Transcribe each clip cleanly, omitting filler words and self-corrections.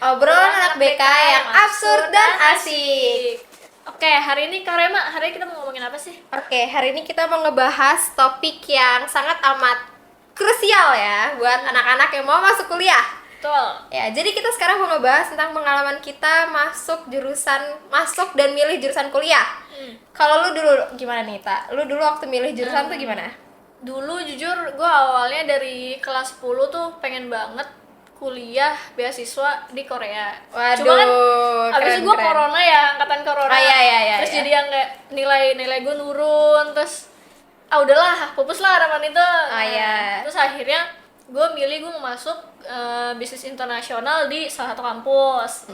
Obrolan anak BK yang absurd dan asik. Oke, hari ini Kak Rema, hari ini kita mau ngomongin apa sih? Oke, hari ini kita mau ngebahas topik yang sangat amat krusial ya buat anak-anak yang mau masuk kuliah. Betul. Ya, jadi kita sekarang mau ngebahas tentang pengalaman kita masuk dan milih jurusan kuliah. Kalau lu dulu gimana nih, Ta? Lu dulu waktu milih jurusan tuh gimana? Dulu jujur gue awalnya dari kelas 10 tuh pengen banget kuliah beasiswa di Korea. Waduh, Cuma kan abis itu gue keren. corona ya, angkatan corona. Iya. Terus jadi yang kayak nilai gue nurun, terus udahlah, pupus lah harapan itu. Iya. Terus akhirnya gue milih gue mau masuk bisnis internasional di salah satu kampus.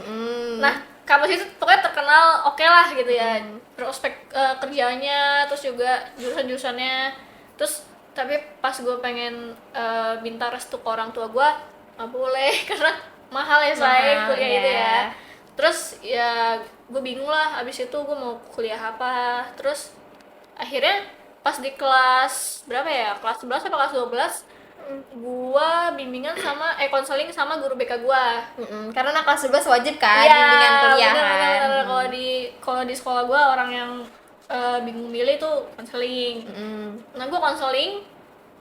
Nah, kampus itu pokoknya terkenal oke lah gitu ya. Prospek kerjanya, terus juga jurusan-jurusannya. Terus tapi pas gue pengen minta restu ke orang tua gue, nggak boleh karena mahal ya saya kuliah itu ya. Terus ya gue bingung lah, abis itu gue mau kuliah apa. Terus akhirnya pas di kelas berapa ya, kelas 11 atau kelas 12 gua bimbingan sama konseling sama guru BK gua. Karena anak kelas 12 wajib kan Iya, bimbingan kuliah kan. bener. Kalau di sekolah gua orang yang bingung milih tuh konseling. Nah, gua konseling,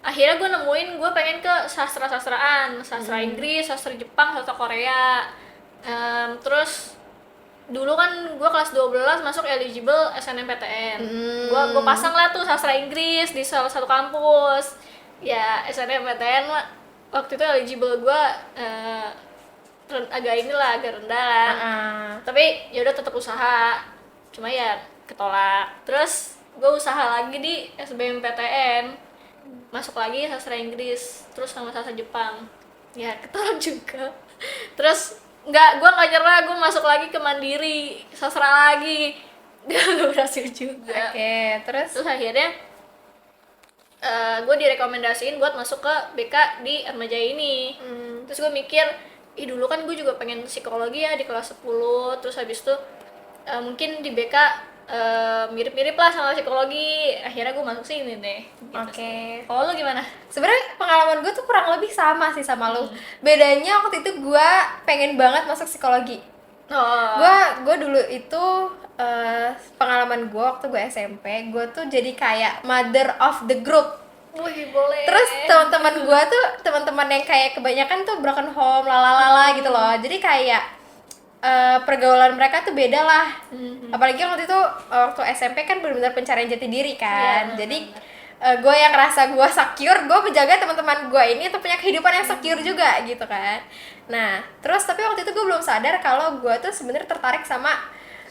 akhirnya gua nemuin gua pengen ke sastra-sastraan, sastra Inggris, sastra Jepang, sastra Korea. Terus dulu kan gue kelas 12 masuk eligible SNMPTN. Gue pasang lah tuh sastra Inggris di salah satu kampus. Ya SNMPTN lah waktu itu eligible gue agak rendah kan. Tapi ya udah tetap usaha. Cuma ya ketolak. Terus gue usaha lagi di SBMPTN. Masuk lagi sastra Inggris, terus sama sastra Jepang. Ya ketolak juga. Terus gue nggak nyerah, gue masuk lagi ke Mandiri sastra lagi, gak berhasil juga. Oke, terus Akhirnya gue direkomendasiin buat masuk ke BK di Atmajaya ini. Terus gue mikir, dulu kan gue juga pengen psikologi ya di kelas 10. Terus habis itu mungkin di BK mirip-mirip lah sama psikologi. Akhirnya gue masuk sini deh gitu. Oke. Kalau lu gimana? Sebenarnya pengalaman gue tuh kurang lebih sama sih sama lu. Bedanya waktu itu gue pengen banget masuk psikologi. Gue dulu itu pengalaman gue waktu gue SMP, gue tuh jadi kayak mother of the group. Wih, boleh. Terus teman-teman gue tuh teman-teman yang kayak kebanyakan tuh broken home lalalala gitu loh. Jadi kayak pergaulan mereka tuh beda lah. Apalagi waktu itu waktu SMP kan benar-benar pencarian jati diri kan. Jadi gue yang ngerasa gue secure, gue menjaga teman-teman gue ini untuk punya kehidupan yang secure juga gitu kan. Nah terus tapi waktu itu gue belum sadar kalau gue tuh sebenarnya tertarik sama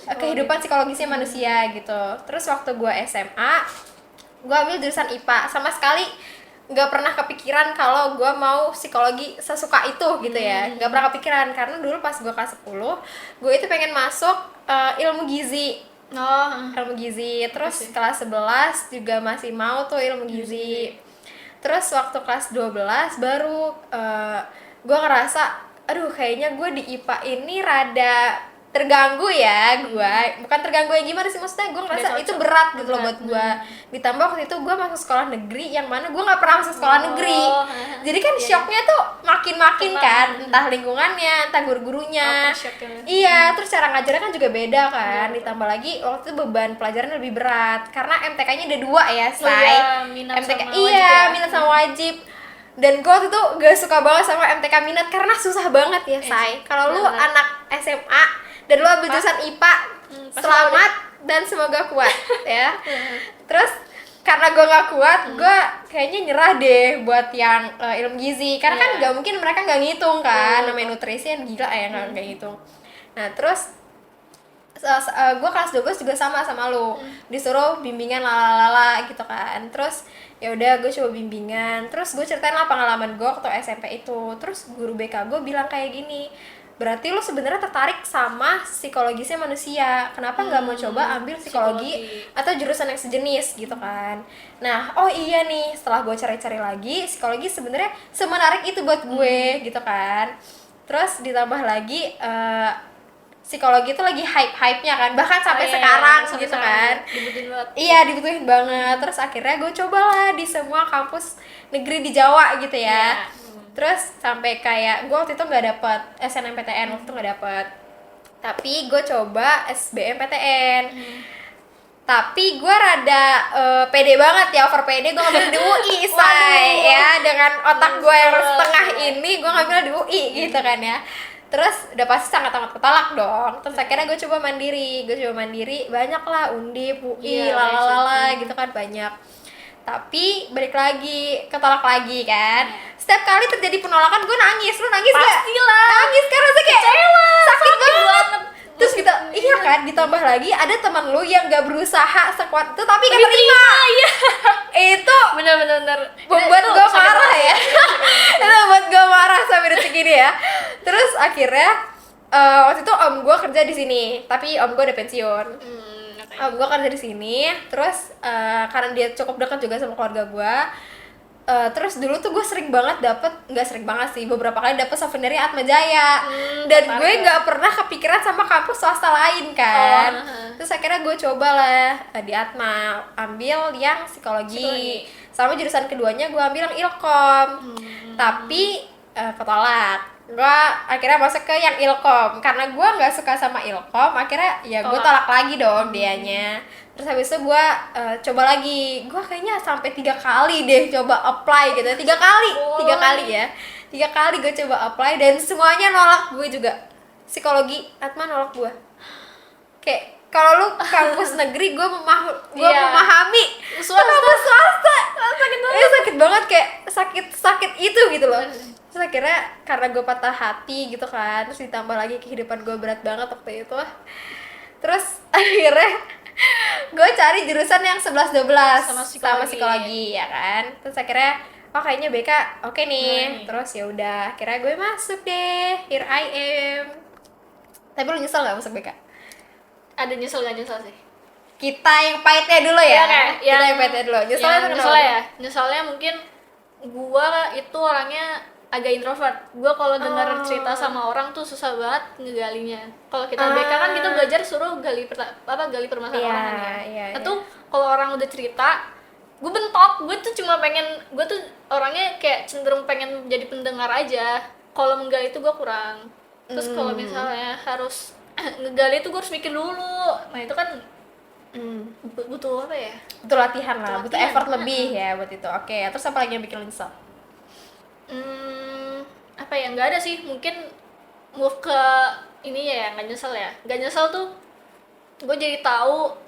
kehidupan psikologisnya manusia gitu. Terus waktu gue SMA, gue ambil jurusan IPA. Sama sekali nggak pernah kepikiran kalau gue mau psikologi sesuka itu gitu ya. Nggak pernah kepikiran karena dulu pas gue kelas 10 gue itu pengen masuk ilmu gizi. Ilmu gizi. Terus kelas 11 juga masih mau tuh ilmu gizi. Terus waktu kelas 12 baru gue ngerasa aduh kayaknya gue di IPA ini rada terganggu ya. Gue bukan terganggu yang gimana sih, maksudnya gue ngerasa itu berat gitu loh buat gue. Ditambah waktu itu gue masuk sekolah negeri yang mana gue nggak pernah masuk sekolah negeri. Jadi kan shocknya tuh makin kan, entah lingkungannya, entah guru-gurunya. Iya, terus cara ngajarnya kan juga beda kan. Ditambah lagi waktu itu beban pelajaran lebih berat karena MTK-nya ada 2 ya, Say. MTK minat sama wajib. Dan gue waktu itu gak suka banget sama MTK minat karena susah banget ya, Say. Kalau lu anak SMA dan lu ambil jurusan IPA, selamat dan semoga kuat ya. Terus karena gue gak kuat, gue kayaknya nyerah deh buat yang ilmu gizi. Karena kan gak mungkin mereka gak ngitung kan, namanya nutrisi yang gila ya, gak ngitung. Nah terus gue kelas 12 juga sama lu, disuruh bimbingan lalala gitu kan. Terus ya udah gue coba bimbingan, terus gue ceritain lah pengalaman gue waktu SMP itu. Terus guru BK gue bilang kayak gini, berarti lu sebenarnya tertarik sama psikologisnya manusia, kenapa nggak mau coba ambil psikologi atau jurusan yang sejenis gitu kan. Nah iya nih, setelah gue cari-cari lagi, psikologi sebenarnya semenarik itu buat gue gitu kan. Terus ditambah lagi psikologi itu lagi hype-nya kan, bahkan sampai sekarang gitu kan. Dibutuhin banget. Terus akhirnya gue cobalah di semua kampus negeri di Jawa gitu ya. Terus sampai kayak gue waktu itu nggak dapet SNMPTN, waktu itu nggak dapet, tapi gue coba SBMPTN. Tapi gue rada pede banget ya, over pede, gue ngambil di UI say ya, dengan otak gue yang setengah ini gue ngambil di UI gitu kan ya. Terus udah pasti sangat amat ketolak dong. Terus akhirnya gue coba mandiri, banyak lah, Undip, UI, lalalala gitu kan, banyak. Tapi balik lagi, ketolak lagi kan. Setiap kali terjadi penolakan gue nangis. Lu nangis gak? Pastilah. Nangis karena saya kayak Kecewa, sakit banget. Terus Sakit kita, banget. iya kan, ditambah lagi ada teman lu yang gak berusaha sekuat itu tapi keterima. Iya. Itu Bener-bener membuat Itu gue sakit marah banget ya. Itu membuat gue marah sampai detik ini ya. Terus akhirnya waktu itu om gue kerja di sini, tapi om gue udah pensiun. Om gue kerja di sini, terus karena dia cukup dekat juga sama keluarga gue. Terus dulu tuh gue sering banget nggak sering banget sih, beberapa kali dapet souvenirnya Atma Jaya. Dan gue nggak pernah kepikiran sama kampus swasta lain kan. Terus akhirnya gue coba lah di Atma, ambil yang psikologi. Sama jurusan keduanya gue ambil yang Ilkom. Tapi ketolak. Gue akhirnya masuk ke yang Ilkom karena gue nggak suka sama Ilkom. Akhirnya ya gue tolak lagi dong dianya. Terus habis itu gue coba lagi. Gue kayaknya sampai 3 kali deh coba apply gitu. 3 kali ya. 3 kali gue coba apply dan semuanya nolak gue juga. Psikologi Atma nolak gue. Kayak kalau lu kampus negeri gue memahami. Swasta sakit banget, kayak sakit itu gitu loh. Terus akhirnya karena gue patah hati gitu kan, terus ditambah lagi kehidupan gue berat banget waktu itu. Terus akhirnya gue cari jurusan yang 11-12 sama psikologi ya kan. Terus akhirnya kayaknya BK oke nih. Terus ya udah akhirnya gue masuk deh, here I am. Tapi lu nyesel gak masuk BK? Ada nyesel gak nyesel sih? Kita yang pahitnya dulu ya. Kita yang pahitnya dulu. Nyeselnya mungkin gua itu orangnya agak introvert. Gua kalau dengar cerita sama orang tuh susah banget ngegalinya. Kalau kita BK kan kita belajar suruh gali permasalahan orang kan ya. Iya. Itu kalau orang udah cerita, gue bentok. Gue tuh orangnya kayak cenderung pengen jadi pendengar aja. Kalau menggali itu gue kurang. Terus kalau misalnya harus ngegali itu gue harus mikir dulu. Nah itu kan butuh apa ya? Butuh latihan lah, butuh effort lebih ya buat itu. Oke, terus apa lagi yang bikin lo nyesel? Apa ya, nggak ada sih, mungkin move ke ini ya, nggak nyesel ya. Nggak nyesel tuh gue jadi tahu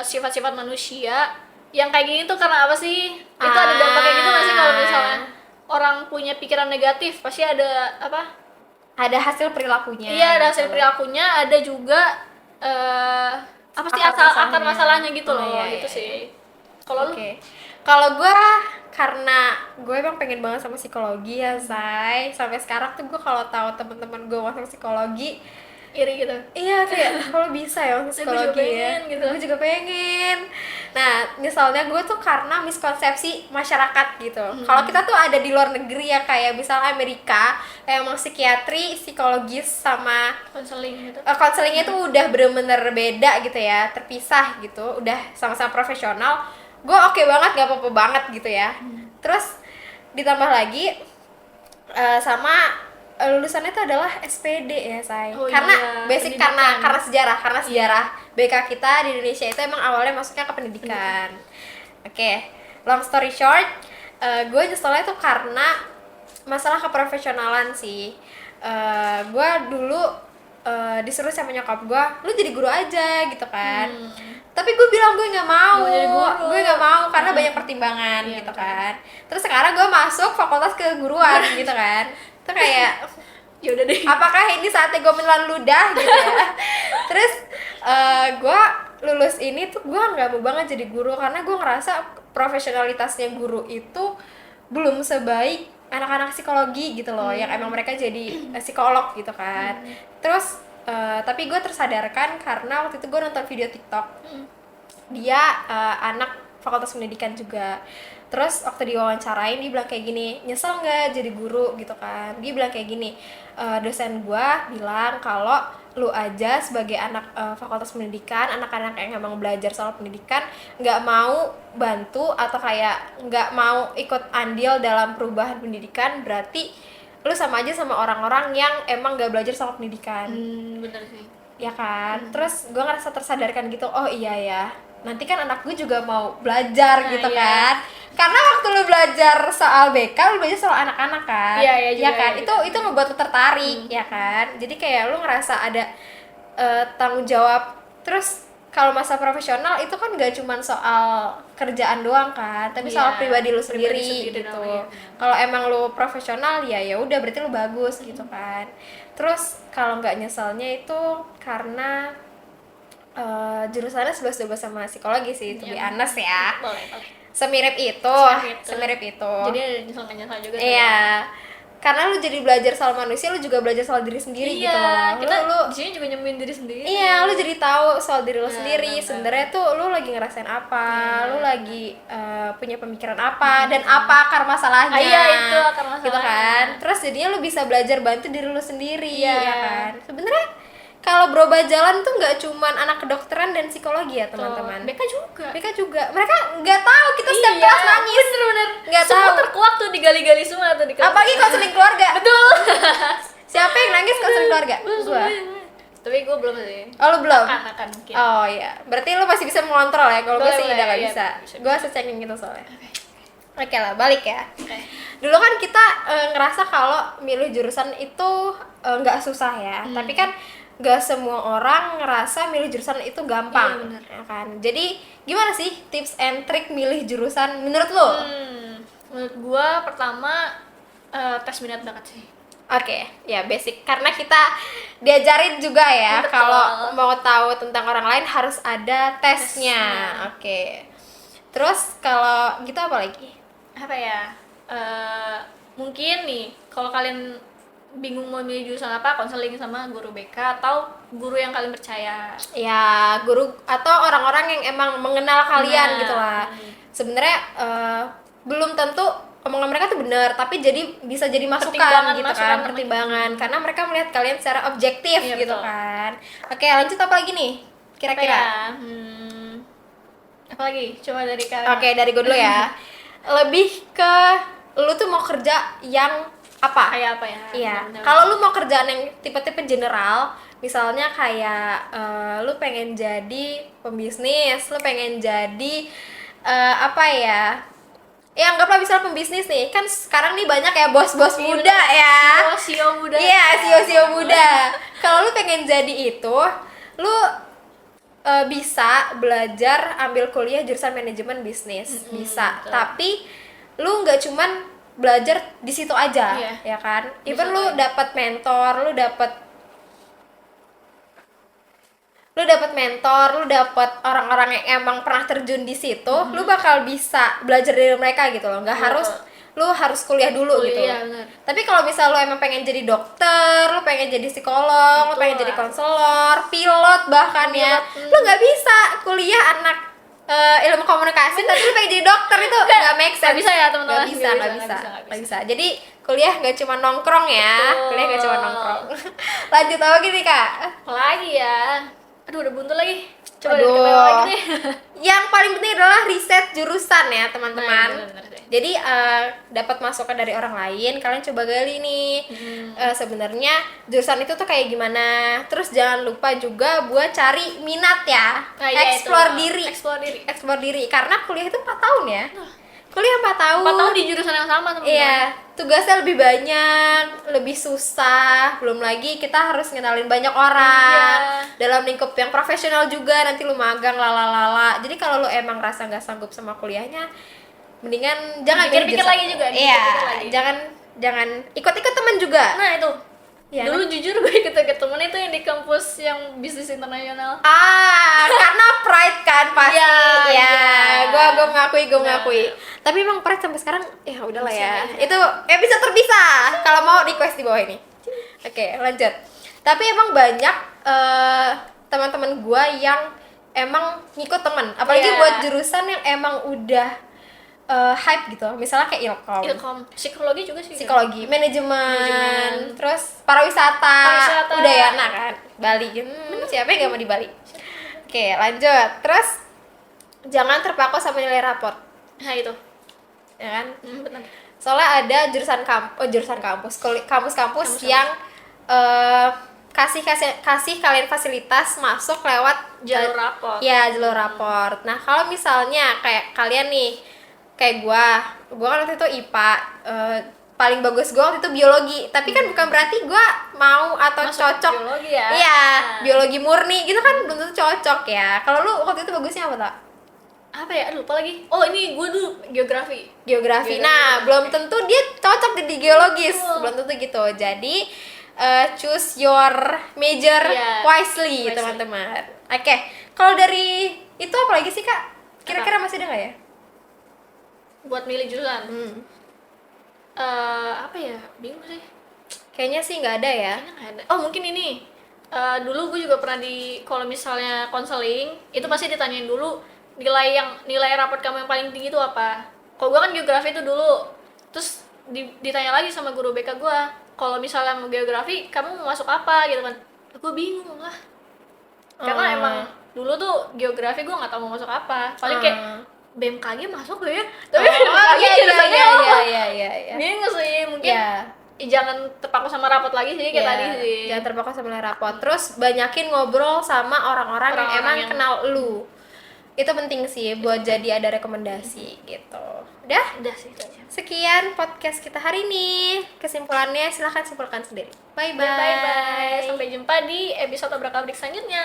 sifat-sifat manusia yang kayak gini tuh karena apa sih. Itu ada dampaknya gitu nggak sih? Kalau misalnya orang punya pikiran negatif pasti ada ada hasil perilakunya. Iya, ada hasil perilakunya, ada juga apa sih akar masalahnya gitu loh. Gitu sih. Kalau lu? Kalau gue karena gue emang pengen banget sama psikologi ya, Say. Sampai sekarang tuh gue kalau tahu teman-teman gue masuk psikologi iri gitu. Iya, kayak kalau bisa ya masuk psikologi ya. Gue juga pengen. Nah, misalnya gue tuh karena miskonsepsi masyarakat gitu. Kalau kita tuh ada di luar negeri ya, kayak misalnya Amerika, kayak emang psikiatri, psikologis sama konseling gitu. Konselingnya tuh udah bener-bener beda gitu ya, terpisah gitu, udah sama-sama profesional. Gue oke banget, nggak apa-apa banget gitu ya. Terus ditambah lagi sama lulusannya itu adalah SPD ya, Say. Karena basic karena sejarah BK kita di Indonesia itu emang awalnya masuknya ke pendidikan. Oke, long story short, gue nyeselnya tuh karena masalah keprofesionalan sih. Gue dulu disuruh sama nyokap gue, lu jadi guru aja gitu kan. Tapi gue bilang gue nggak mau karena banyak pertimbangan gitu kan. Terus sekarang gue masuk fakultas keguruan gitu kan. Itu kayak ya udah deh, apakah ini saatnya gue menelan ludah gitu ya. Terus gue lulus ini tuh gue nggak mau banget jadi guru karena gue ngerasa profesionalitasnya guru itu belum sebaik anak-anak psikologi gitu loh, yang emang mereka jadi psikolog gitu kan. Terus tapi gue tersadarkan karena waktu itu gue nonton video TikTok, dia anak fakultas pendidikan juga. Terus waktu diwawancarain dia bilang kayak gini, nyesel nggak jadi guru gitu kan. Dia bilang kayak gini, dosen gue bilang kalau lu aja sebagai anak fakultas pendidikan, anak-anak yang emang belajar soal pendidikan nggak mau bantu atau kayak nggak mau ikut andil dalam perubahan pendidikan, berarti lu sama aja sama orang-orang yang emang gak belajar soal pendidikan. Bener sih. Ya kan? Terus gue ngerasa tersadarkan gitu, oh iya ya, nanti kan anak gue juga mau belajar gitu kan. Karena waktu lu belajar soal BK, lu belajar soal anak-anak kan. Iya juga, ya kan? iya. Itu ngebuat lu tertarik, ya kan? Jadi kayak lu ngerasa ada tanggung jawab. Terus kalau masa profesional itu kan gak cuman soal kerjaan doang kan, tapi soal pribadi lu sendiri gitu. Kalau emang lu profesional ya udah berarti lu bagus gitu kan. Terus kalau nggak nyeselnya itu karena jurusannya 11-12 sama psikologi sih, to be honest ya. Boleh. Semirip itu. Jadi ada nyesel-nyesel juga. Iya. Karena lu jadi belajar soal manusia, lu juga belajar soal diri sendiri gitu loh. Kita di sini juga nyembuhin diri sendiri. Iya, lu jadi tahu soal diri lu sendiri. Sebenarnya tuh lu lagi ngerasain apa, lu lagi punya pemikiran apa, dan apa akar masalahnya. Iya, itu akar masalahnya. Gitu kan. Terus jadinya lu bisa belajar bantu diri lu sendiri, ya kan. Sebenarnya kalau berubah jalan tuh nggak cuman anak kedokteran dan psikologi ya teman-teman. BK juga. Mereka nggak tahu kita setiap kelas nangis. Bener. Nggak semua tahu. terkuak tuh digali-gali semua tuh di kelas. Apalagi konseling keluarga. Betul. Siapa yang nangis konseling keluarga? Gua. Tapi gue belum sih. Oh, lu belum? Akan mungkin. Oh iya. Berarti lu masih bisa mengontrol ya. Kalau gue sih udah nggak bisa. bisa. Gue secengin gitu soalnya. Oke lah, balik ya. Okay. Dulu kan kita ngerasa kalau milih jurusan itu nggak susah ya. Tapi kan gak semua orang ngerasa milih jurusan itu gampang, ya kan? Jadi gimana sih tips and trick milih jurusan menurut lo? Menurut gua pertama tes minat bakat sih. Oke, ya basic. Karena kita diajarin juga ya kalau mau tahu tentang orang lain harus ada tesnya. Oke. Terus kalau gitu apa lagi? Apa ya? Mungkin nih kalau kalian bingung mau milih jurusan apa, konseling sama guru BK atau guru yang kalian percaya. Ya, guru atau orang-orang yang emang mengenal kalian gitu lah. Sebenarnya belum tentu omongan mereka tuh benar, tapi bisa jadi masukan gitu kan, pertimbangan karena mereka melihat kalian secara objektif gitu kan. Oke, lanjut apa lagi nih? Kira-kira. Apa lagi? Coba dari kalian. Oke, dari gue dulu ya. Lebih ke lu tuh mau kerja yang apa? Kayak apa ya? Iya. Kalau lu mau kerjaan yang tipe-tipe general, misalnya kayak lu pengen jadi pembisnis, lu pengen jadi apa ya? Ya anggaplah misalnya pembisnis nih, kan sekarang nih banyak ya bos-bos muda ya. CEO muda. Iya, CEO muda. Kalau lu pengen jadi itu, lu bisa belajar ambil kuliah jurusan manajemen bisnis, bisa. Betul. Tapi lu nggak cuman belajar di situ aja, ya kan? Even lu dapat mentor, lu dapat orang-orang yang emang pernah terjun di situ, lu bakal bisa belajar dari mereka gitu loh. Nggak harus lu harus kuliah dulu gitu. Bener. Tapi kalau misal lu emang pengen jadi dokter, lu pengen jadi psikolog, lu pengen jadi konselor, pilot bahkan ya, lu nggak bisa kuliah anak ilmu komunikasi tapi lu pengen jadi dokter, itu nggak make sense. Nggak bisa ya teman-teman. Nggak bisa. Jadi kuliah nggak cuma nongkrong ya. Kuliah nggak cuma nongkrong. Lanjut apa gini kak? Lagi ya. Aduh udah buntu lagi. Coba lagi deh. Yang paling penting adalah riset jurusan ya teman-teman. Bener. Jadi dapat masukan dari orang lain, kalian coba gali nih sebenarnya jurusan itu tuh kayak gimana. Terus jangan lupa juga buat cari minat ya. Explore diri. Karena kuliah itu 4 tahun ya. Kuliah 4 tahun. 4 tahun di jurusan yang sama teman-teman. Iya, tugasnya lebih banyak, lebih susah. Belum lagi kita harus ngenalin banyak orang. Dalam lingkup yang profesional juga, nanti lu magang lalalala. Jadi kalau lu emang rasa nggak sanggup sama kuliahnya, mendingan jangan pikir lagi juga. Iya, jangan ikut-ikut teman juga. Nah, itu. Ya, dulu jujur gue ikut temen itu yang di kampus yang bisnis internasional. Karena pride kan pasti. Gue mengakui. Tapi emang pride sampai sekarang ya udahlah ya. Itu episode terpisah. Kalau mau request di bawah ini. Oke, lanjut. Tapi emang banyak teman-teman gue yang emang ngikut teman. Apalagi buat jurusan yang emang udah hype gitu, misalnya kayak ilkom, psikologi juga sih, psikologi, manajemen, terus pariwisata, udah ya, nah kan, Bali, siapa yang gak mau di Bali? Oke, lanjut, terus jangan terpaku sama nilai raport, nah itu, ya kan, benar. Soalnya ada kampus-kampus yang kasih kalian fasilitas masuk lewat Jalur rapor. Ya, jalur rapor. Nah, kalau misalnya kayak kalian nih, kayak gua kan waktu itu IPA, paling bagus gua waktu itu biologi. Tapi kan bukan berarti gua mau atau Masuk cocok. biologi ya. Iya, biologi murni gitu kan belum tentu cocok ya. Kalau lu waktu itu bagusnya apa, Tak? Apa ya? Lupa lagi. Oh, ini gue dulu geografi. Geografi. Nah, belum tentu dia cocok di geologis. Belum tentu gitu. Jadi choose your major wisely, teman-teman. Oke. Kalau dari itu apa lagi sih, Kak? Kira-kira masih ada nggak ya? Buat milih jurusan. Apa ya? Bingung sih. Kayaknya sih nggak ada ya. Kayaknya nggak ada. Oh, mungkin ini. Dulu gue juga pernah kalau misalnya konseling, itu pasti ditanyain dulu nilai raport kamu yang paling tinggi itu apa. Kalau gue kan geografi itu dulu. Terus ditanya lagi sama guru BK gue, kalau misalnya mau geografi kamu mau masuk apa gitu kan. Gue bingung lah. Karena emang dulu tuh geografi gue nggak tahu mau masuk apa. Paling kayak BMKG masuk tuh ya. Tapi iya. bingung sih, mungkin jangan terpaku sama rapot lagi sih kayak tadi sih. Jangan terpaku sama rapot. Terus banyakin ngobrol sama orang-orang yang emang kenal lu. Itu penting sih buat jadi ada rekomendasi gitu. Udah sih. Sekian podcast kita hari ini. Kesimpulannya silahkan simpulkan sendiri. Bye bye. Sampai jumpa di episode Obrak-abrik selanjutnya.